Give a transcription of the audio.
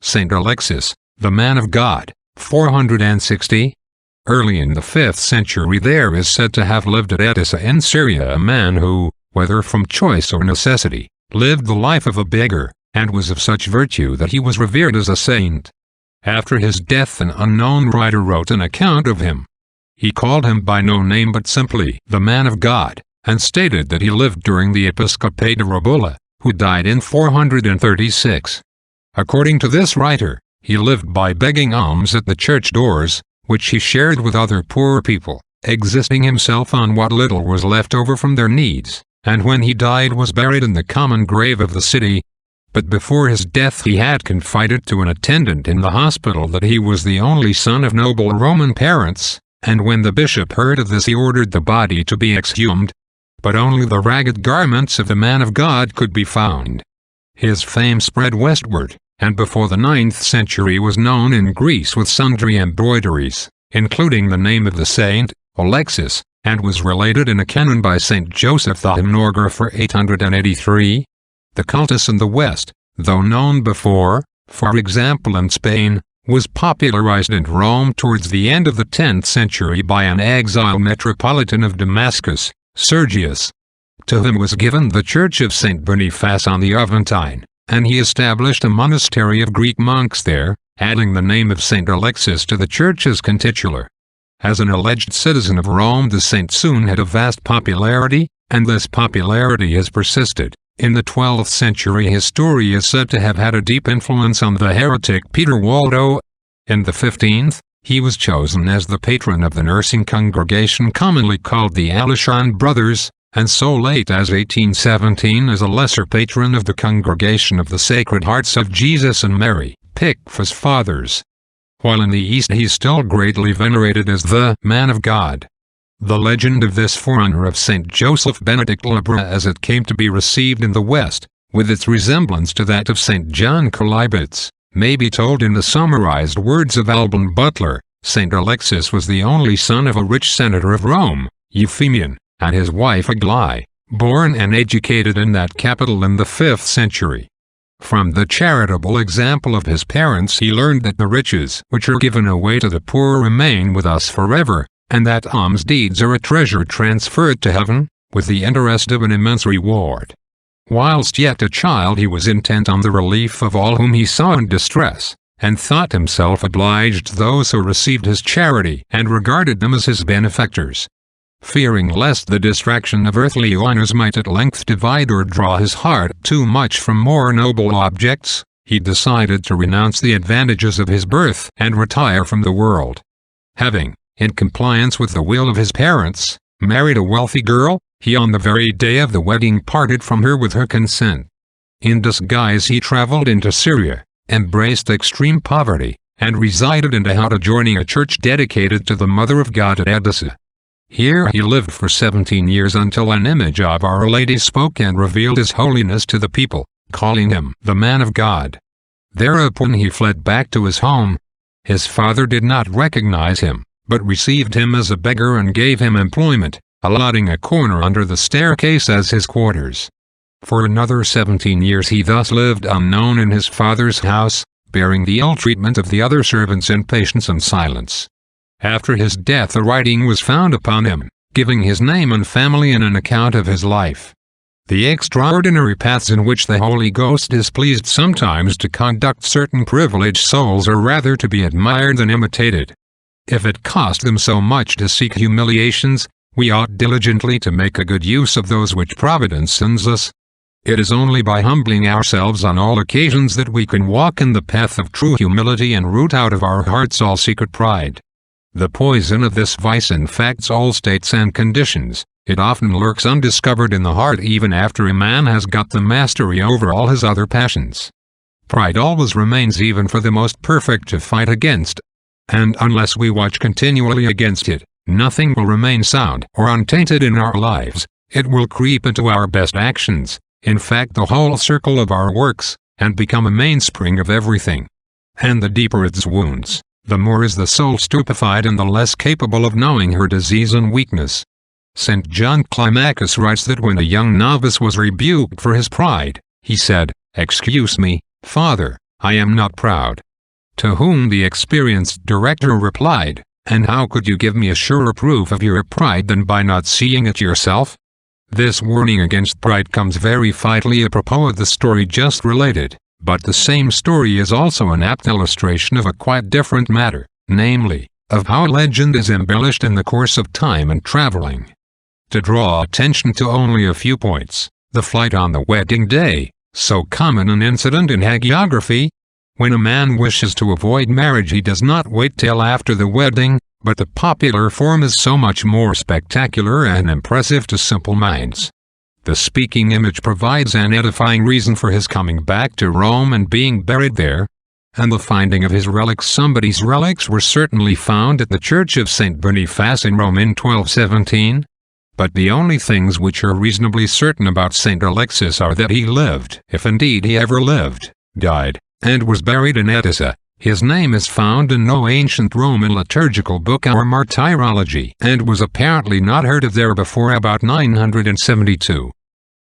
Saint Alexius, the man of God, 460. Early in the 5th century there is said to have lived at Edessa in Syria a man who, whether from choice or necessity, lived the life of a beggar, and was of such virtue that he was revered as a saint. After his death an unknown writer wrote an account of him. He called him by no name but simply the man of God, and stated that he lived during the episcopate of Rabbula, who died in 436. According to this writer, he lived by begging alms at the church doors, which he shared with other poor people, existing himself on what little was left over from their needs, and when he died was buried in the common grave of the city. But before his death he had confided to an attendant in the hospital that he was the only son of noble Roman parents, and when the bishop heard of this he ordered the body to be exhumed. But only the ragged garments of the man of God could be found. His fame spread westward, and before the 9th century was known in Greece with sundry embroideries, including the name of the saint, Alexius, and was related in a canon by Saint Joseph the hymnographer 883. The cultus in the West, though known before, for example in Spain, was popularized in Rome towards the end of the 10th century by an exiled metropolitan of Damascus, Sergius. To him was given the church of St. Boniface on the Aventine, and he established a monastery of Greek monks there, adding the name of St. Alexius to the church's contitular. As an alleged citizen of Rome the saint soon had a vast popularity, and this popularity has persisted. In the 12th century his story is said to have had a deep influence on the heretic Peter Waldo. In the 15th, he was chosen as the patron of the nursing congregation commonly called the Alexian Brothers, and so late as 1817 as a lesser patron of the Congregation of the Sacred Hearts of Jesus and Mary, Pickford's fathers. While in the East he is still greatly venerated as the man of God. The legend of this forerunner of Saint Joseph Benedict Labra as it came to be received in the West, with its resemblance to that of Saint John Colibets, may be told in the summarized words of Alban Butler. Saint Alexius was the only son of a rich senator of Rome, Euphemian, and his wife Aglae, born and educated in that capital in the 5th century. From the charitable example of his parents he learned that the riches which are given away to the poor remain with us forever, and that alms deeds are a treasure transferred to heaven, with the interest of an immense reward. Whilst yet a child he was intent on the relief of all whom he saw in distress, and thought himself obliged to those who received his charity and regarded them as his benefactors. Fearing lest the distraction of earthly honors might at length divide or draw his heart too much from more noble objects, he decided to renounce the advantages of his birth and retire from the world. Having, in compliance with the will of his parents, married a wealthy girl, he on the very day of the wedding parted from her with her consent. In disguise he traveled into Syria, embraced extreme poverty, and resided in a hut adjoining a church dedicated to the Mother of God at Edessa. Here he lived for 17 years until an image of Our Lady spoke and revealed his holiness to the people, calling him the man of God. Thereupon he fled back to his home. His father did not recognize him, but received him as a beggar and gave him employment, allotting a corner under the staircase as his quarters. For another 17 years he thus lived unknown in his father's house, bearing the ill treatment of the other servants in patience and silence. After his death a writing was found upon him, giving his name and family and an account of his life. The extraordinary paths in which the Holy Ghost is pleased sometimes to conduct certain privileged souls are rather to be admired than imitated. If it cost them so much to seek humiliations, we ought diligently to make a good use of those which Providence sends us. It is only by humbling ourselves on all occasions that we can walk in the path of true humility and root out of our hearts all secret pride. The poison of this vice infects all states and conditions. It often lurks undiscovered in the heart even after a man has got the mastery over all his other passions. Pride always remains even for the most perfect to fight against. And unless we watch continually against it, nothing will remain sound or untainted in our lives. It will creep into our best actions, in fact the whole circle of our works, and become a mainspring of everything. And the deeper its wounds, the more is the soul stupefied and the less capable of knowing her disease and weakness. St. John Climacus writes that when a young novice was rebuked for his pride, he said, "Excuse me, Father, I am not proud." To whom the experienced director replied, "And how could you give me a surer proof of your pride than by not seeing it yourself?" This warning against pride comes very fitly apropos of the story just related, but the same story is also an apt illustration of a quite different matter, namely, of how legend is embellished in the course of time and traveling. To draw attention to only a few points, the flight on the wedding day, so common an incident in hagiography. When a man wishes to avoid marriage, he does not wait till after the wedding, but the popular form is so much more spectacular and impressive to simple minds. The speaking image provides an edifying reason for his coming back to Rome and being buried there, and the finding of his relics. Somebody's relics were certainly found at the church of St. Boniface in Rome in 1217. But the only things which are reasonably certain about St. Alexius are that he lived, if indeed he ever lived, died, and was buried in Edessa. His name is found in no ancient Roman liturgical book or martyrology, and was apparently not heard of there before about 972.